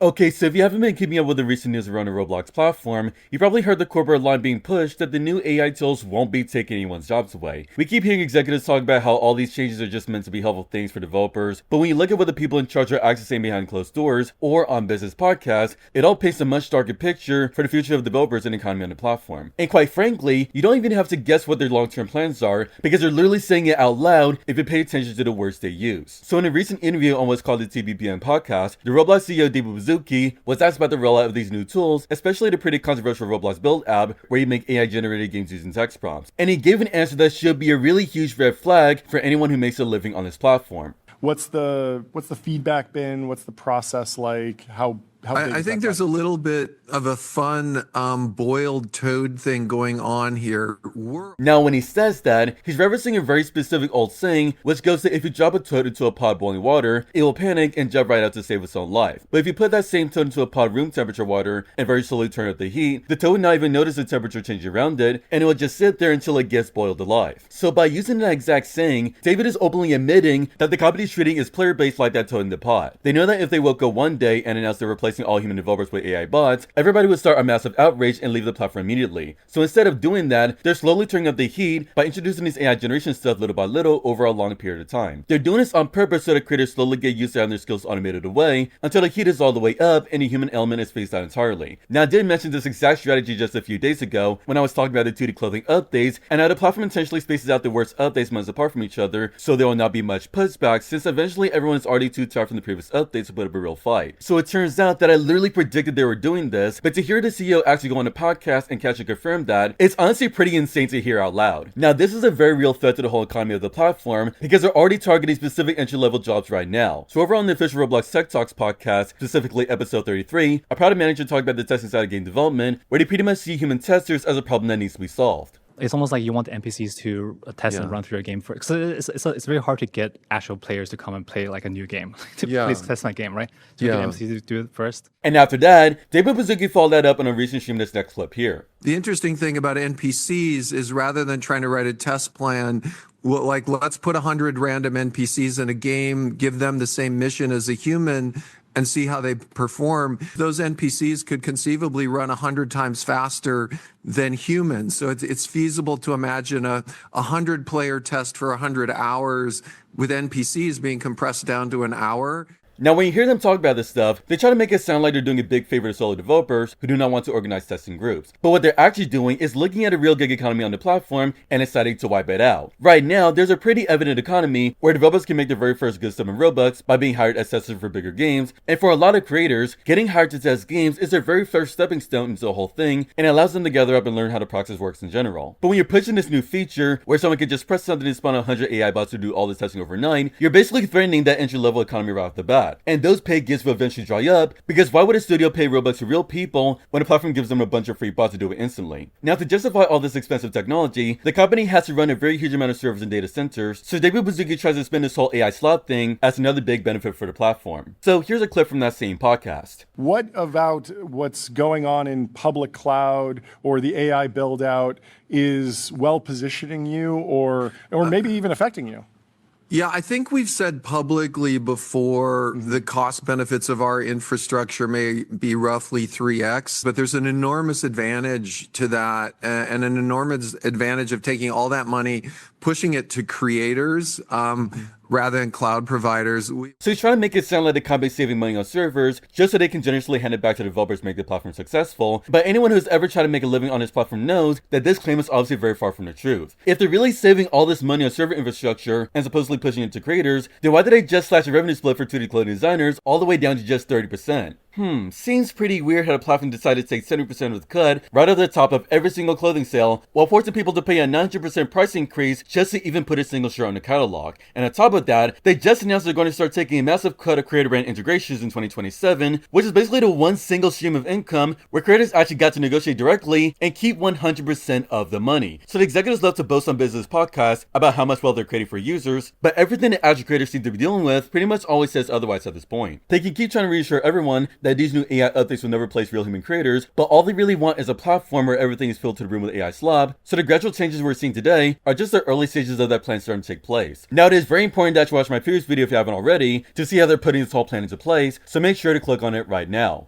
Okay, so if you haven't been keeping up with the recent news around the Roblox platform, you probably heard the corporate line being pushed that the new AI tools won't be taking anyone's jobs away. We keep hearing executives talk about how all these changes are just meant to be helpful things for developers, but when you look at what the people in charge are actually saying behind closed doors or on business podcasts, it all paints a much darker picture for the future of developers and economy on the platform. And quite frankly, you don't even have to guess what their long-term plans are, because they're literally saying it out loud if you pay attention to the words they use. So in a recent interview on what's called the TBPN podcast, the Roblox CEO David was asked about the rollout of these new tools, especially the pretty controversial Roblox Build app where you make AI-generated games using text prompts. And he gave an answer that should be a really huge red flag for anyone who makes a living on this platform. What's the feedback been? What's the process like? How big I is think that there's a little bit of a fun boiled toad thing going on here. Now, when he says that, he's referencing a very specific old saying, which goes that if you drop a toad into a pot of boiling water, it will panic and jump right out to save its own life. But if you put that same toad into a pot of room temperature water and very slowly turn up the heat, the toad would not even notice the temperature changing around it, and it will just sit there until it gets boiled alive. So by using that exact saying, David is openly admitting that the company's treating is player-based like that toad in the pot. They know that if they woke up one day and announced they're replacing all human developers with AI bots, everybody would start a massive outrage and leave the platform immediately. So instead of doing that, they're slowly turning up the heat by introducing this AI generation stuff little by little over a long period of time. They're doing this on purpose so that creators slowly get used to having their skills automated away until the heat is all the way up and the human element is phased out entirely. Now, I did mention this exact strategy just a few days ago when I was talking about the 2D clothing updates, and how the platform intentionally spaces out the worst updates months apart from each other so there will not be much pushback, since eventually everyone's already too tired from the previous updates to put up a real fight. So it turns out that I literally predicted they were doing this, but to hear the CEO actually go on a podcast and catch and confirm that, it's honestly pretty insane to hear out loud. Now, this is a very real threat to the whole economy of the platform, because they're already targeting specific entry-level jobs right now. So over on the official Roblox Tech Talks podcast, specifically episode 33, a proud manager talked about the testing side of game development, where they pretty much see human testers as a problem that needs to be solved. It's almost like you want the NPCs to test and run through your game first. So it's very hard to get actual players to come and play like a new game, to please test that game, right? So get NPCs to do it first. And after that, David Baszucki followed that up on a recent stream. This next clip here. The interesting thing about NPCs is rather than trying to write a test plan, well, like let's put 100 random NPCs in a game, give them the same mission as a human, and see how they perform. Those NPCs could conceivably run 100 times faster than humans. So it's feasible to imagine a 100-player test for 100 hours with NPCs being compressed down to an hour. Now, when you hear them talk about this stuff, they try to make it sound like they're doing a big favor to solo developers who do not want to organize testing groups. But what they're actually doing is looking at a real gig economy on the platform and deciding to wipe it out. Right now, there's a pretty evident economy where developers can make their very first good stuff in Robux by being hired as testers for bigger games, and for a lot of creators, getting hired to test games is their very first stepping stone into the whole thing, and it allows them to gather up and learn how the process works in general. But when you're pushing this new feature, where someone can just press something and spawn 100 AI bots to do all this testing overnight, you're basically threatening that entry-level economy right off the bat. And those paid gigs will eventually dry up, because why would a studio pay Robux to real people when the platform gives them a bunch of free bots to do it instantly? Now, to justify all this expensive technology, the company has to run a very huge amount of servers and data centers, so David Baszucki tries to spin this whole AI slot thing as another big benefit for the platform. So here's a clip from that same podcast. What about what's going on in public cloud or the AI build out is well positioning you or maybe even affecting you? Yeah, I think we've said publicly before the cost benefits of our infrastructure may be roughly 3x, but there's an enormous advantage to that and an enormous advantage of taking all that money, pushing it to creators rather than cloud providers. So he's trying to make it sound like the company's saving money on servers just so they can generously hand it back to developers to make the platform successful. But anyone who's ever tried to make a living on this platform knows that this claim is obviously very far from the truth. If they're really saving all this money on server infrastructure and supposedly pushing it to creators, then why did they just slash the revenue split for 2D clothing designers all the way down to just 30%? Seems pretty weird how the platform decided to take 70% of the cut right off the top of every single clothing sale, while forcing people to pay a 900% price increase just to even put a single shirt on the catalog. And on top of that, they just announced they're going to start taking a massive cut of creator brand integrations in 2027, which is basically the one single stream of income where creators actually got to negotiate directly and keep 100% of the money. So the executives love to boast on business podcasts about how much wealth they're creating for users, but everything that actual creators seem to be dealing with pretty much always says otherwise at this point. They can keep trying to reassure everyone that these new AI updates will never replace real human creators, but all they really want is a platform where everything is filled to the brim with AI slop, so the gradual changes we're seeing today are just the early stages of that plan starting to take place. Now it is very important that you watch my previous video if you haven't already, to see how they're putting this whole plan into place, so make sure to click on it right now.